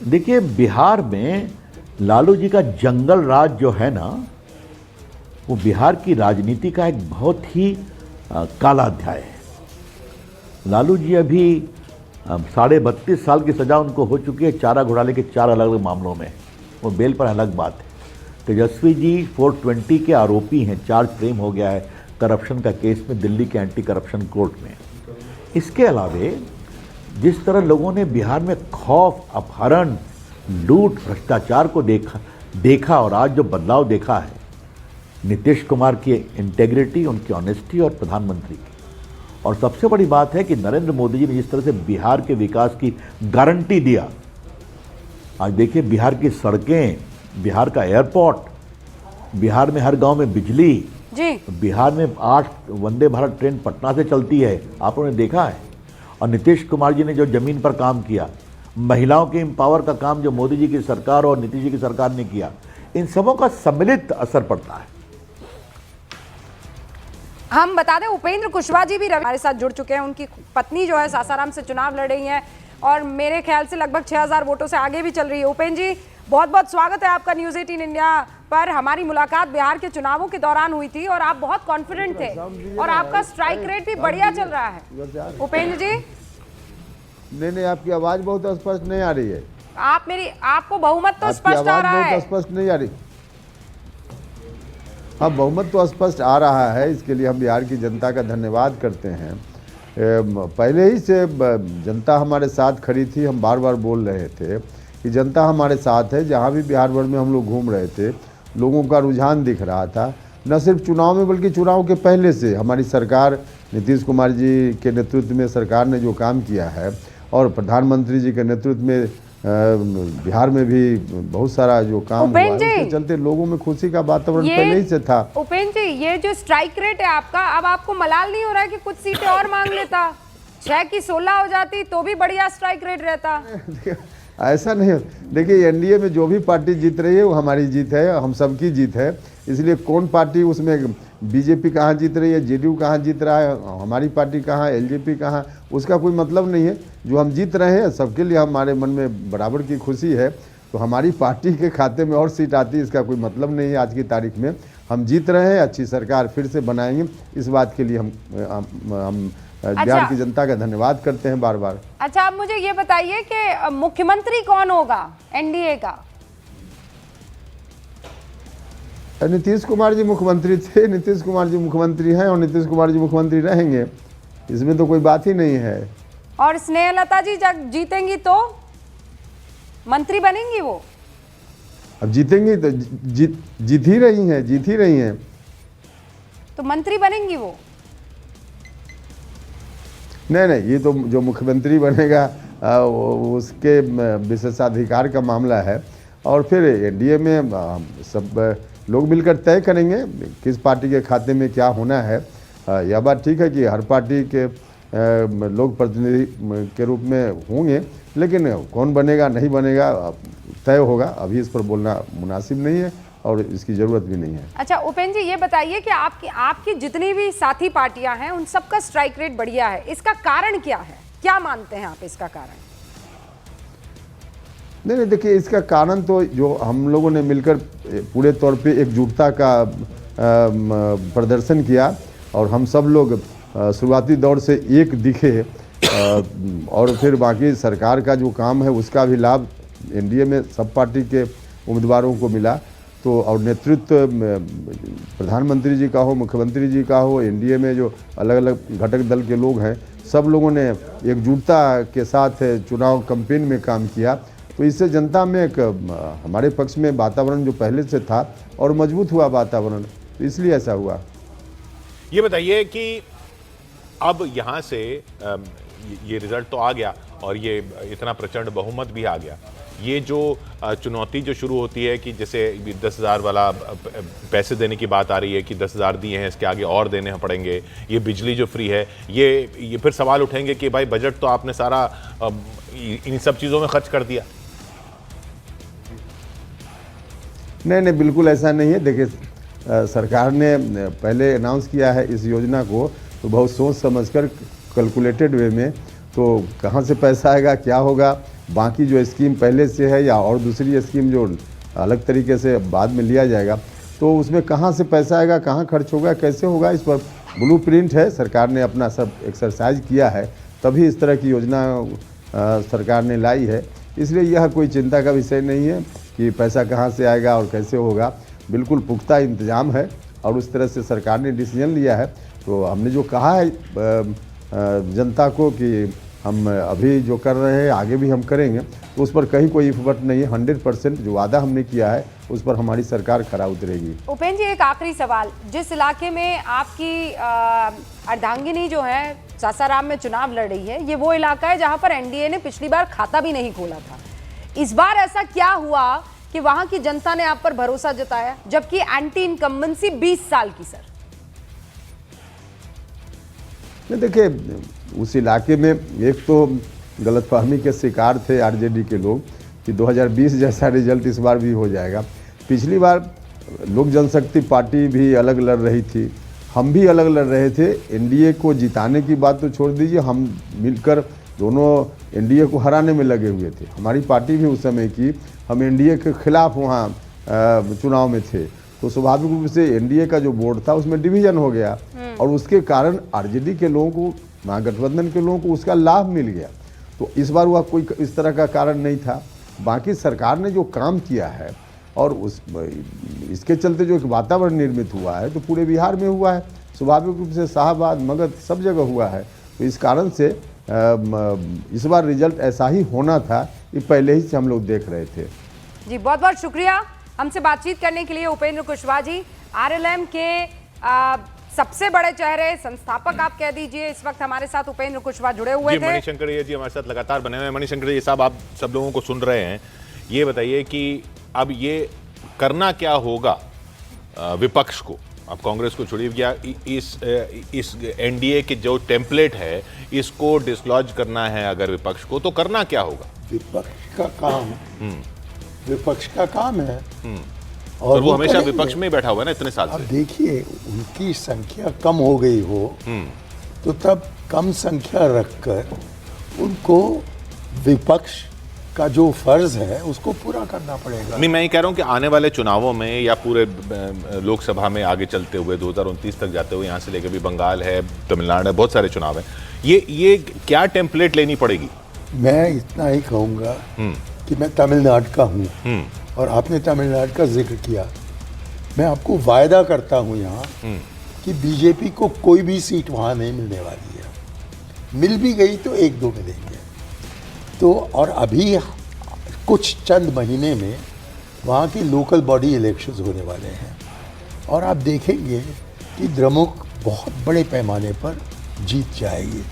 देखिए, बिहार में लालू जी का जंगल राज जो है ना, वो बिहार की राजनीति का एक बहुत ही काला अध्याय है। लालू जी अभी 32.5 साल की सज़ा उनको हो चुकी है चारा घोटाले के 4 अलग अलग मामलों में। वो बेल पर अलग बात है। तेजस्वी जी 420 के आरोपी हैं, चार्ज फ्रेम हो गया है करप्शन का केस में दिल्ली के एंटी करप्शन कोर्ट में। इसके अलावे जिस तरह लोगों ने बिहार में खौफ, अपहरण, लूट, भ्रष्टाचार को देखा और आज जो बदलाव देखा है, नीतीश कुमार की इंटेग्रिटी, उनकी ऑनेस्टी और प्रधानमंत्री की, और सबसे बड़ी बात है कि नरेंद्र मोदी जी ने जिस तरह से बिहार के विकास की गारंटी दिया। आज देखिए, बिहार की सड़कें, बिहार का एयरपोर्ट, बिहार में हर गांव में बिजली जी, बिहार में 8 वंदे भारत ट्रेन पटना से चलती है, आप लोगों ने देखा है। और नीतीश कुमार जी ने जो जमीन पर काम किया, महिलाओं के एम्पावर का काम जो मोदी जी की सरकार और नीतीश जी की सरकार ने किया, इन सबों का सम्मिलित असर पड़ता है। हम बता दें उपेंद्र कुशवाहा जी भी हमारे साथ जुड़ चुके हैं। उनकी पत्नी जो है सासाराम से चुनाव लड़ रही हैं और मेरे ख्याल से लगभग 6000 वोटों से आगे भी चल रही है। उपेंद्र जी, बहुत बहुत स्वागत है आपका न्यूज़ 18 इंडिया पर। हमारी मुलाकात बिहार के चुनावों के दौरान हुई थी और आप बहुत कॉन्फिडेंट थे और आपका स्ट्राइक रेट भी बढ़िया चल रहा है। उपेंद्र जी, नहीं, आपकी आवाज बहुत स्पष्ट नहीं आ रही है। आपको बहुमत तो स्पष्ट आ रहा है। स्पष्ट नहीं आ रही। हाँ, बहुमत तो स्पष्ट आ रहा है। इसके लिए हम बिहार की जनता का धन्यवाद करते हैं। पहले ही से जनता हमारे साथ खड़ी थी। हम बार बार बोल रहे थे कि जनता हमारे साथ है। जहाँ भी बिहार भर में हम लोग घूम रहे थे, लोगों का रुझान दिख रहा था। न सिर्फ चुनाव में बल्कि चुनाव के पहले से हमारी सरकार, नीतीश कुमार जी के नेतृत्व में सरकार ने जो काम किया है और प्रधानमंत्री जी के नेतृत्व में बिहार में भी बहुत सारा जो काम हुआ है, उसके चलते लोगों में खुशी का वातावरण पहले ही से था। उपेंद्र जी, ये जो स्ट्राइक रेट है आपका, अब आपको मलाल नहीं हो रहा है कि कुछ सीटें और मांग लेता? 6 की 16 हो जाती तो भी बढ़िया स्ट्राइक रेट रहता। ऐसा नहीं है। देखिए, एनडीए में जो भी पार्टी जीत रही है वो हमारी जीत है, हम सबकी जीत है। इसलिए कौन पार्टी उसमें बीजेपी कहाँ जीत रही है, जेडीयू कहाँ जीत रहा है, हमारी पार्टी कहाँ, एलजेपी कहाँ, उसका कोई मतलब नहीं है। जो हम जीत रहे हैं सबके लिए हमारे मन में बराबर की खुशी है। तो हमारी पार्टी के खाते में और सीट आती है इसका कोई मतलब नहीं है। आज की तारीख में हम जीत रहे हैं, अच्छी सरकार फिर से बनाएंगे। इस बात के लिए हम बिहार की जनता का धन्यवाद करते हैं बार बार। अच्छा, आप मुझे ये बताइए कि मुख्यमंत्री कौन होगा एनडीए का? नीतीश कुमार जी मुख्यमंत्री थे, नीतीश कुमार जी मुख्यमंत्री हैं और नीतीश कुमार जी मुख्यमंत्री रहेंगे। इसमें तो कोई बात ही नहीं है। और स्नेहलता जी जब जीतेंगी तो मंत्री बनेंगी वो? अब जीतेंगी तो जीत ही रही हैं तो मंत्री बनेंगी वो? नहीं, ये तो जो मुख्यमंत्री बनेगा उसके विशेषाधिकार का मामला है। और फिर एनडीए में सब लोग मिलकर तय करेंगे किस पार्टी के खाते में क्या होना है। यह बात ठीक है कि हर पार्टी के लोग प्रतिनिधि के रूप में होंगे, लेकिन कौन बनेगा नहीं बनेगा तय होगा। अभी इस पर बोलना मुनासिब नहीं है और इसकी ज़रूरत भी नहीं है। अच्छा उपेंद्र जी, ये बताइए कि आपकी जितनी भी साथी पार्टियां हैं उन सबका स्ट्राइक रेट बढ़िया है, इसका कारण क्या है? क्या मानते हैं आप इसका कारण? नहीं, देखिए, इसका कारण तो जो हम लोगों ने मिलकर पूरे तौर पे एकजुटता का प्रदर्शन किया और हम सब लोग शुरुआती दौर से एक दिखे और फिर बाकी सरकार का जो काम है उसका भी लाभ एनडीए में सब पार्टी के उम्मीदवारों को मिला। तो और नेतृत्व प्रधानमंत्री जी का हो, मुख्यमंत्री जी का हो, एनडीए में जो अलग अलग घटक दल के लोग हैं, सब लोगों ने एकजुटता के साथ चुनाव कैंपेन में काम किया। तो इससे जनता में एक हमारे पक्ष में वातावरण जो पहले से था और मजबूत हुआ वातावरण, तो इसलिए ऐसा हुआ। ये बताइए कि अब यहाँ से ये रिजल्ट तो आ गया और ये इतना प्रचंड बहुमत भी आ गया। ये जो चुनौती जो शुरू होती है कि जैसे 10,000 वाला पैसे देने की बात आ रही है कि 10,000 दिए हैं, इसके आगे और देने पड़ेंगे, ये बिजली जो फ्री है, ये फिर सवाल उठेंगे कि भाई बजट तो आपने सारा इन सब चीज़ों में खर्च कर दिया। नहीं, बिल्कुल ऐसा नहीं है। देखिए, सरकार ने पहले अनाउंस किया है इस योजना को तो बहुत सोच समझकर कैलकुलेटेड वे में, तो कहाँ से पैसा आएगा, क्या होगा, बाकी जो स्कीम पहले से है या और दूसरी स्कीम जो अलग तरीके से बाद में लिया जाएगा, तो उसमें कहाँ से पैसा आएगा, कहाँ खर्च होगा, कैसे होगा, इस पर ब्लूप्रिंट है। सरकार ने अपना सब एक्सरसाइज किया है, तभी इस तरह की योजना सरकार ने लाई है। इसलिए यह कोई चिंता का विषय नहीं है कि पैसा कहाँ से आएगा और कैसे होगा। बिल्कुल पुख्ता इंतजाम है और उस तरह से सरकार ने डिसीजन लिया है। तो हमने जो कहा है जनता को कि हम अभी जो कर रहे हैं आगे भी हम करेंगे, तो उस पर कहीं कोई इफर्ट नहीं है। 100% जो वादा हमने किया है उस पर हमारी सरकार खरा उतरेगी। उपेंद्र जी, एक आखिरी सवाल, जिस इलाके में आपकी अर्धांगिनी जो है सासाराम में चुनाव लड़ रही है, ये वो इलाका है जहां पर एनडीए ने पिछली बार खाता भी नहीं खोला था। इस बार ऐसा क्या हुआ कि वहां की जनता ने आप पर भरोसा जताया, जबकि एंटी इनकम्बेंसी 20 साल की? सर नहीं, देखिए उस इलाके में एक तो गलतफहमी के शिकार थे आरजेडी के लोग कि 2020 जैसा रिजल्ट इस बार भी हो जाएगा। पिछली बार लोक जनशक्ति पार्टी भी अलग लड़ रही थी, हम भी अलग लड़ रहे थे। एनडीए को जिताने की बात तो छोड़ दीजिए, हम मिलकर दोनों एनडीए को हराने में लगे हुए थे। हमारी पार्टी भी उस समय की, हम एनडीए के खिलाफ वहाँ चुनाव में थे, तो स्वाभाविक रूप से एनडीए का जो बोर्ड था उसमें डिवीजन हो गया और उसके कारण आरजेडी के लोगों को, महागठबंधन के लोगों को उसका लाभ मिल गया। तो इस बार वह कोई इस तरह का कारण नहीं था। बाकी सरकार ने जो काम किया है और इसके चलते जो एक वातावरण निर्मित हुआ है तो पूरे बिहार में हुआ है, स्वाभाविक रूप से शाहबाद, मगध सब जगह हुआ है। तो इस कारण से इस बार रिजल्ट ऐसा ही होना था, ये पहले ही से हम लोग देख रहे थे। जी, बहुत बहुत शुक्रिया हमसे बातचीत करने के लिए उपेंद्र कुशवाहा जी, आरएलएम के सबसे बड़े चेहरे, संस्थापक आप कह दीजिए। इस वक्त हमारे साथ उपेंद्र कुशवाहा जुड़े हुए थे। मणिशंकर जी हमारे साथ लगातार बने हुए हैं। मणिशंकर जी साहब, आप सब लोगों को सुन रहे हैं, ये बताइए कि अब ये करना क्या होगा विपक्ष को? अब कांग्रेस को छोड़िए, क्या इस एनडीए के जो टेम्पलेट है इसको डिसलॉज करना है अगर विपक्ष को, तो करना क्या होगा? विपक्ष का काम है और वो हमेशा विपक्ष में बैठा हुआ है ना इतने साल से। अब देखिए, उनकी संख्या कम हो गई हो तो तब कम संख्या रखकर उनको विपक्ष का जो फर्ज है उसको पूरा करना पड़ेगा। नहीं, मैं ये कह रहा हूँ कि आने वाले चुनावों में या पूरे लोकसभा में आगे चलते हुए 2029 तक जाते हुए, यहाँ से लेकर भी बंगाल है, तमिलनाडु है, बहुत सारे चुनाव हैं, ये क्या टेम्पलेट लेनी पड़ेगी? मैं इतना ही कहूँगा कि मैं तमिलनाडु का हूँ और आपने तमिलनाडु का जिक्र किया। मैं आपको वायदा करता हूँ यहाँ कि बीजेपी को कोई भी सीट वहाँ नहीं मिलने वाली है। मिल भी गई तो 1-2 मिलेंगे। तो और अभी कुछ चंद महीने में वहाँ की लोकल बॉडी इलेक्शंस होने वाले हैं और आप देखेंगे कि द्रमुक बहुत बड़े पैमाने पर जीत जाएगी।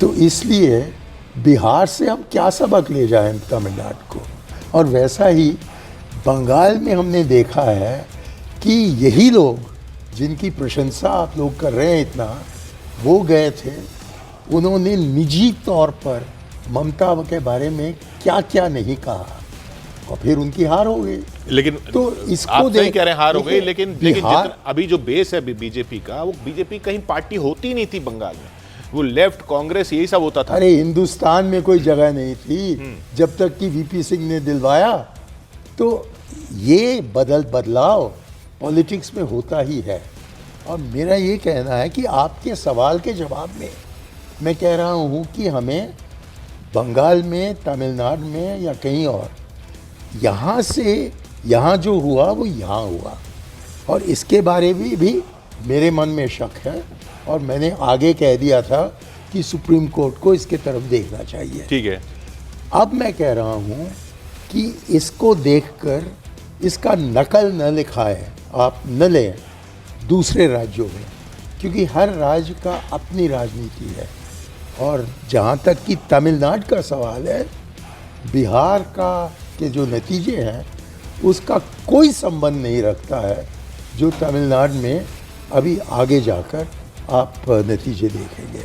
तो इसलिए बिहार से हम क्या सबक ले जाएं तमिलनाडु को, और वैसा ही बंगाल में हमने देखा है कि यही लोग जिनकी प्रशंसा आप लोग कर रहे हैं इतना, वो गए थे, उन्होंने निजी तौर पर ममता के बारे में क्या क्या नहीं कहा और फिर उनकी हार हो गई। लेकिन तो इसको आप सही कह रहे हैं, हार हो गई, लेकिन अभी जो बेस है बीजेपी का, वो बीजेपी कहीं पार्टी होती नहीं थी बंगाल में, वो लेफ्ट कांग्रेस यही सब होता था। अरे हिंदुस्तान में कोई जगह नहीं थी जब तक कि वीपी सिंह ने दिलवाया। तो ये बदलाव पॉलिटिक्स में होता ही है। और मेरा ये कहना है कि आपके सवाल के जवाब में मैं कह रहा हूँ कि हमें बंगाल में, तमिलनाडु में या कहीं और, यहाँ से यहाँ जो हुआ वो यहाँ हुआ, और इसके बारे में भी मेरे मन में शक है और मैंने आगे कह दिया था कि सुप्रीम कोर्ट को इसके तरफ देखना चाहिए। ठीक है। अब मैं कह रहा हूँ कि इसको देखकर इसका नकल न लिखाए, आप न लें दूसरे राज्यों में, क्योंकि हर राज्य का अपनी राजनीति है। और जहाँ तक कि तमिलनाडु का सवाल है, बिहार का के जो नतीजे हैं उसका कोई संबंध नहीं रखता है जो तमिलनाडु में अभी आगे जाकर आप नतीजे देखेंगे।